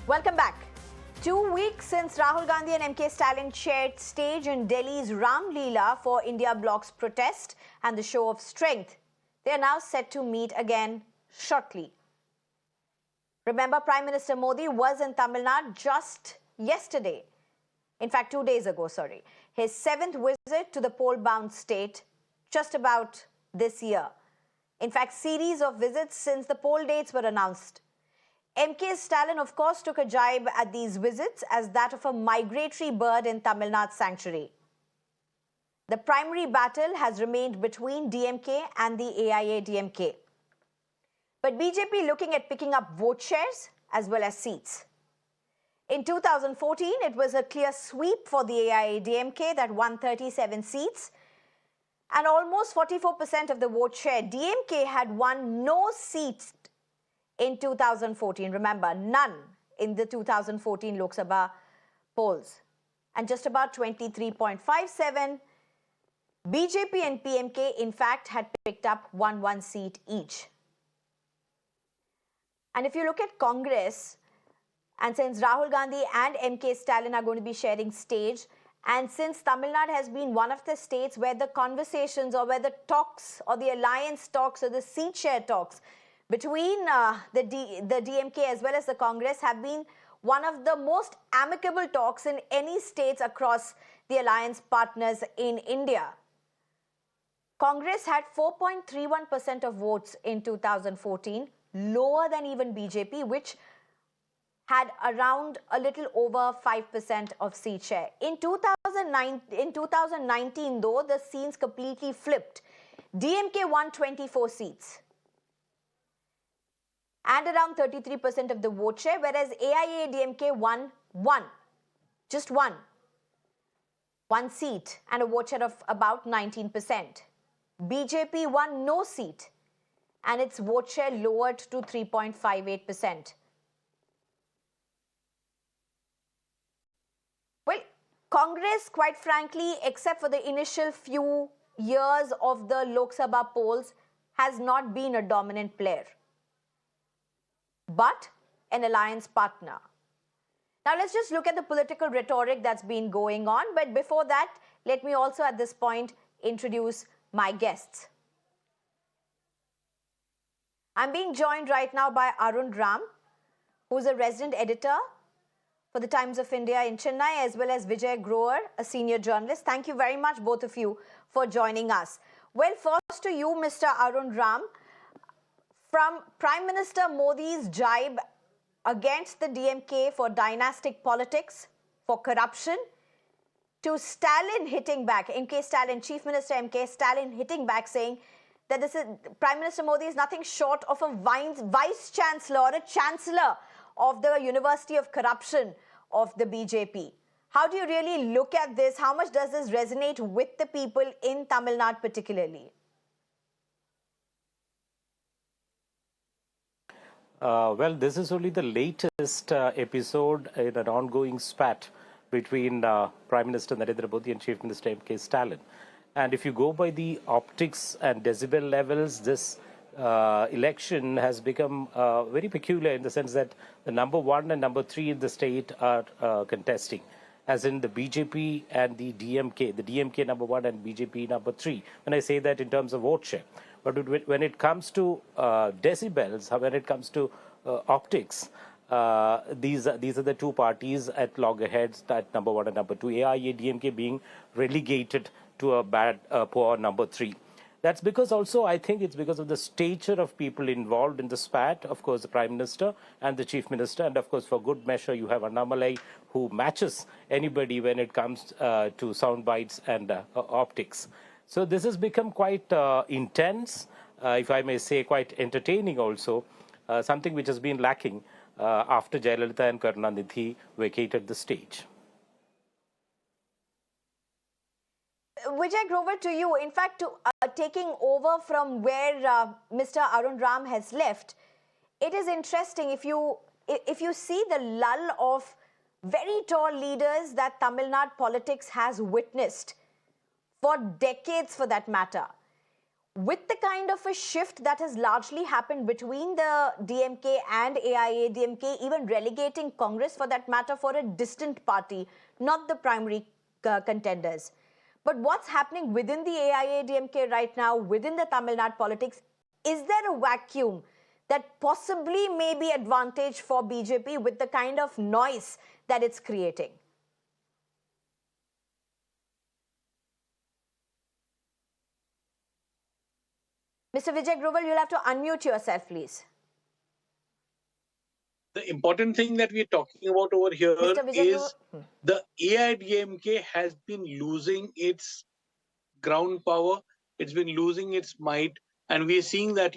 Welcome back. 2 weeks since Rahul Gandhi and MK Stalin shared stage in Delhi's Ram Leela for India Bloc's protest and the show of strength, they are now set to meet again shortly. Remember, Prime Minister Modi was in Tamil Nadu just yesterday. In fact, 2 days ago, sorry. His 7th visit to the poll-bound state just about this year. In fact, series of visits since the poll dates were announced. MK Stalin, of course, took a jibe at these visits as that of a migratory bird in Tamil Nadu sanctuary. The primary battle has remained between DMK and the AIADMK. But BJP looking at picking up vote shares as well as seats. In 2014, it was a clear sweep for the AIADMK that won 37 seats and almost 44% of the vote share. DMK had won no seats in 2014. Remember, none in the 2014 Lok Sabha polls. And just about 23.57, BJP and PMK, in fact, had picked up one seat each. And if you look at Congress, and since Rahul Gandhi and MK Stalin are going to be sharing stage, and since Tamil Nadu has been one of the states where the conversations or where the talks or the alliance talks or the seat share talks between the DMK as well as the Congress have been one of the most amicable talks in any states across the alliance partners in India. Congress had 4.31% of votes in 2014, lower than even BJP, which had around a little over 5% of seat share. In 2019, though, the scenes completely flipped. DMK won 24 seats and around 33% of the vote share, whereas AIADMK won just one seat and a vote share of about 19%. BJP won no seat and its vote share lowered to 3.58%. Well, Congress, quite frankly, except for the initial few years of the Lok Sabha polls, has not been a dominant player, but an alliance partner. Now, let's just look at the political rhetoric that's been going on. But before that, let me also at this point introduce my guests. I'm being joined right now by Arun, who's a resident editor for the Times of India in Chennai, as well as Vijay Grover, a senior journalist. Thank you very much, both of you, for joining us. Well, first to you, Mr. Arun. From Prime Minister Modi's jibe against the DMK for dynastic politics, for corruption, to Stalin hitting back, MK Stalin, Chief Minister MK Stalin hitting back, saying that Prime Minister Modi is nothing short of a vice chancellor or a chancellor of the University of Corruption of the BJP. How do you really look at this? How much does this resonate with the people in Tamil Nadu particularly? Well, this is only the latest episode in an ongoing spat between Prime Minister Narendra Modi and Chief Minister MK Stalin. And if you go by the optics and decibel levels, this election has become very peculiar in the sense that the number 1 and number 3 in the state are contesting, as in the BJP and the DMK. The DMK number 1 and BJP number 3. When I say that in terms of vote share. But when it comes to decibels, when it comes to optics, these are the two parties at loggerheads, at number 1 and number 2. AIADMK being relegated to a poor number 3. That's because also, I think it's because of the stature of people involved in the spat. Of course, the Prime Minister and the Chief Minister. And of course, for good measure, you have Annamalai, who matches anybody when it comes to sound bites and optics. So this has become quite intense, if I may say, quite entertaining also, something which has been lacking after Jayalalitha and Karunanidhi vacated the stage. Vijay Grover, to you, in fact, taking over from where Mr. Arun has left, it is interesting if you see the lull of very tall leaders that Tamil Nadu politics has witnessed for decades, for that matter. with the kind of a shift that has largely happened between the DMK and AIADMK, even relegating Congress for that matter for a distant party, not the primary contenders. But what's happening within the AIADMK right now, within the Tamil Nadu politics, is there a vacuum that possibly may be advantage for BJP with the kind of noise that it's creating? Mr. Vijay Grover, you'll have to unmute yourself, please. The important thing that we're talking about over here Mr. Vijay is Grover. the AIDMK has been losing its ground power, it's been losing its might, and we're seeing that,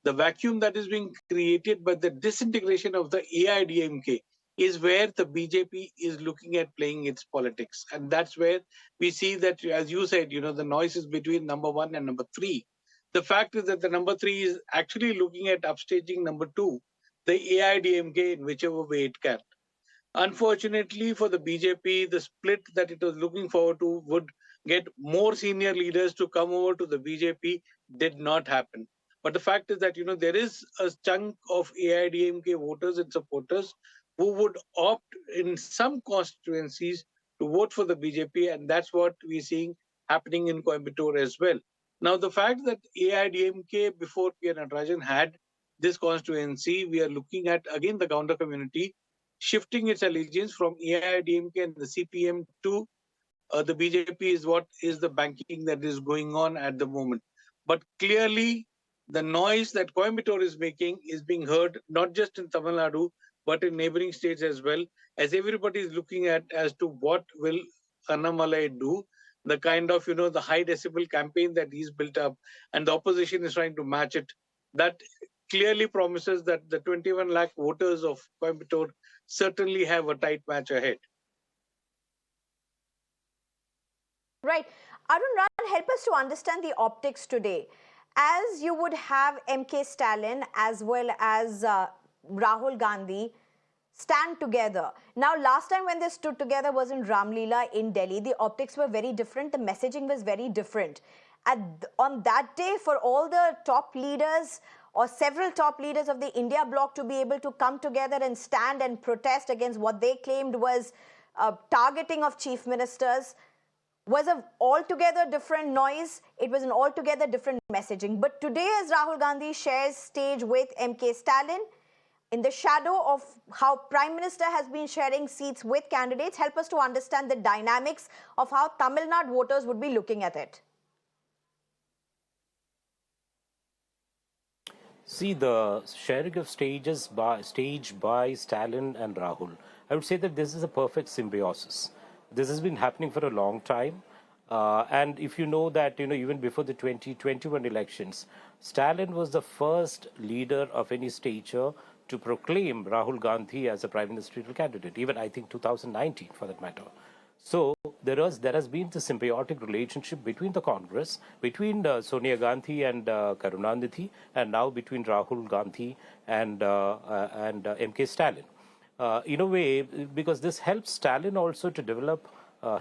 the vacuum that is being created by the disintegration of the AIDMK is where the BJP is looking at playing its politics. And that's where we see that, as you said, the noise is between number one and number three. The fact is that the number three is actually looking at upstaging number two, the AIDMK, in whichever way it can. Unfortunately for the BJP, the split that it was looking forward to would get more senior leaders to come over to the BJP did not happen. But the fact is that, there is a chunk of AIDMK voters and supporters who would opt in some constituencies to vote for the BJP, and that's what we're seeing happening in Coimbatore as well. Now, the fact that AIDMK before P. Natarajan had this constituency, we are looking at again the counter community shifting its allegiance from AIADMK and the CPM to the BJP is what is the banking that is going on at the moment. But clearly, the noise that Coimbatore is making is being heard not just in Tamil Nadu, but in neighboring states as well, as everybody is looking at as to what will Annamalai do, the kind of, the high decibel campaign that he's built up, and the opposition is trying to match it. That clearly promises that the 21 lakh voters of Coimbatore certainly have a tight match ahead. Right. Arun, help us to understand the optics today. As you would have MK Stalin as well as Rahul Gandhi stand together. Now, last time when they stood together was in Ramleela in Delhi. The optics were very different. The messaging was very different. On that day, for all the top leaders or several top leaders of the India bloc to be able to come together and stand and protest against what they claimed was targeting of chief ministers, was an altogether different noise. It was an altogether different messaging. But today, as Rahul Gandhi shares stage with MK Stalin, in the shadow of how Prime Minister has been sharing seats with candidates, help us to understand the dynamics of how Tamil Nadu voters would be looking at it. See, the sharing of stage by Stalin and Rahul, I would say that this is a perfect symbiosis. This has been happening for a long time. And if you know that, even before the 2021 elections, Stalin was the first leader of any stature to proclaim Rahul Gandhi as a prime ministerial candidate, even I think 2019 for that matter. So there has been the symbiotic relationship between the Congress, between Sonia Gandhi and Karunanidhi, and now between Rahul Gandhi and MK Stalin. In a way, because this helps Stalin also to develop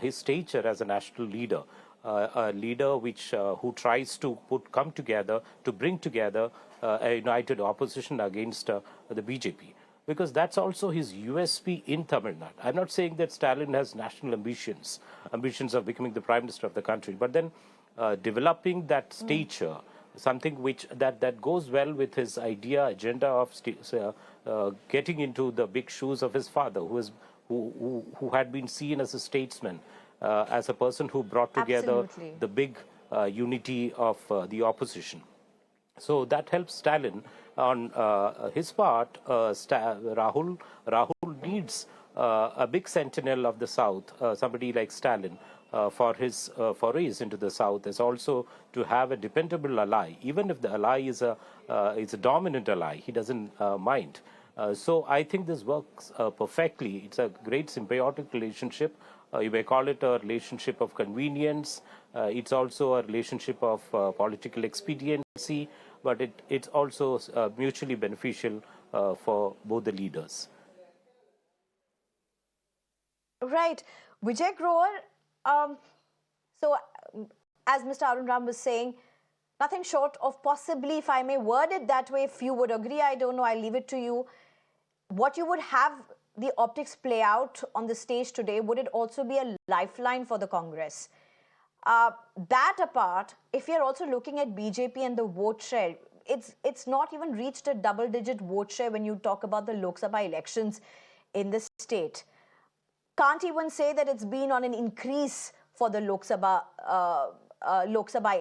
his stature as a national leader, a leader who tries to come together, to bring together a united opposition against the BJP. Because that's also his USP in Tamil Nadu. I'm not saying that Stalin has national ambitions of becoming the prime minister of the country, but then developing that stature, something that goes well with his agenda of getting into the big shoes of his father, who had been seen as a statesman, as a person who brought together Absolutely. the big unity of the opposition. So that helps Stalin. On his part, Rahul needs a big sentinel of the South, somebody like Stalin, for his forays into the South, is also to have a dependable ally. Even if the ally is a dominant ally, he doesn't mind. So I think this works perfectly. It's a great symbiotic relationship. You may call it a relationship of convenience. It's also a relationship of political expediency, but it's also mutually beneficial for both the leaders. Right. Vijay Grover, so as Mr. Arun Ram was saying, nothing short of possibly, if I may word it that way, if you would agree, I don't know, I'll leave it to you. What you would have the optics play out on the stage today, would it also be a lifeline for the Congress? That apart, if you're also looking at BJP and the vote share, it's not even reached a double-digit vote share when you talk about the Lok Sabha elections in the state. Can't even say that it's been on an increase for the Lok Sabha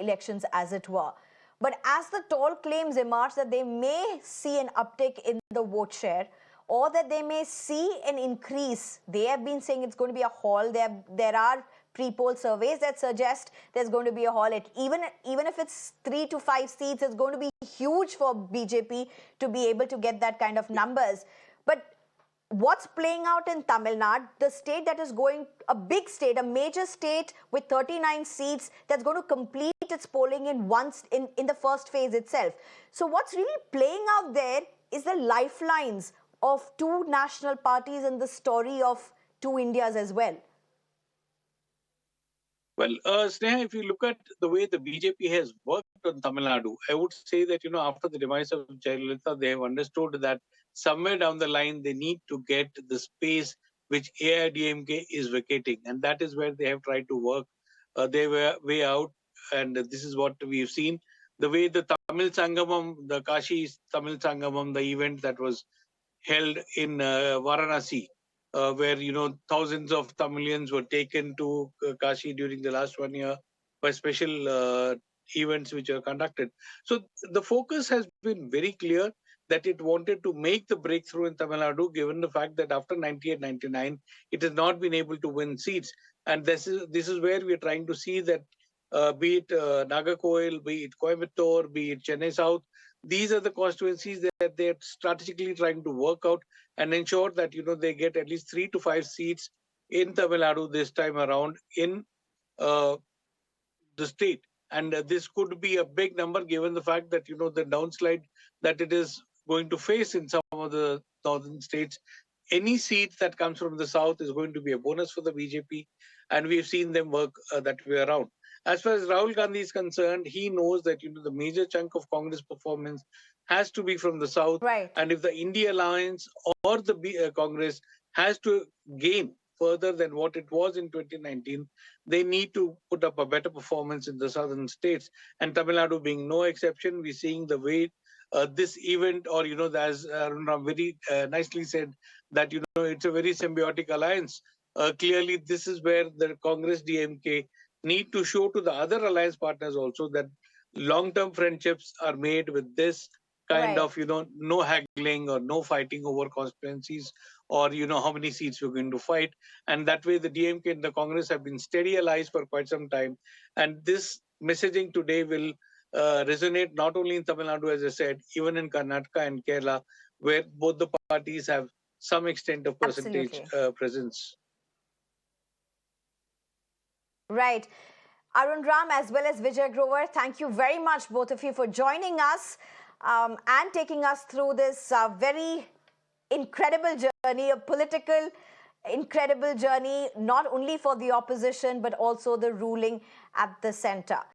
elections, as it were. But as the tall claims emerge that they may see an uptick in the vote share, or that they may see an increase, they have been saying it's going to be a haul. There are pre-poll surveys that suggest there's going to be a haul. Even if it's 3 to 5 seats, it's going to be huge for BJP to be able to get that kind of numbers. But what's playing out in Tamil Nadu, the state that is going, a big state, a major state with 39 seats, that's going to complete its polling in the first phase itself. So what's really playing out there is the lifelines of two national parties and the story of two Indias as well. Well, Sneha, if you look at the way the BJP has worked on Tamil Nadu, I would say that, after the demise of Jayalalitha, they have understood that somewhere down the line, they need to get the space which AIADMK is vacating. And that is where they have tried to work their way out. And this is what we've seen. The way the Tamil Sangamam, the Kashi Tamil Sangamam, the event that was held in Varanasi, where thousands of Tamilians were taken to Kashi during the last 1 year by special events which are conducted. So the focus has been very clear that it wanted to make the breakthrough in Tamil Nadu, given the fact that after 98-99, it has not been able to win seats. And this is where we are trying to see that be it Nagarcoil, be it Coimbatore, be it Chennai South, these are the constituencies that they're strategically trying to work out and ensure that they get at least 3 to 5 seats in Tamil Nadu this time around in uh, the state. And this could be a big number given the fact that the downslide that it is going to face in some of the northern states. Any seat that comes from the south is going to be a bonus for the BJP, and we've seen them work that way around. As far as Rahul Gandhi is concerned, he knows that the major chunk of Congress performance has to be from the south, Right. and if the India Alliance or the Congress has to gain further than what it was in 2019, they need to put up a better performance in the southern states. And Tamil Nadu being no exception, we're seeing the way this event, or as Arun very nicely said, that it's a very symbiotic alliance. Clearly, this is where the Congress DMK need to show to the other alliance partners also that long-term friendships are made with this kind Right. of no haggling or no fighting over constituencies, or how many seats we're going to fight. And that way the DMK and the Congress have been steady allies for quite some time, and this messaging today will resonate not only in Tamil Nadu, as I said, even in Karnataka and Kerala, where both the parties have some extent of percentage Absolutely. presence. Right. Arun Ram as well as Vijay Grover, thank you very much, both of you, for joining us and taking us through this very incredible journey, a political incredible journey, not only for the opposition, but also the ruling at the center.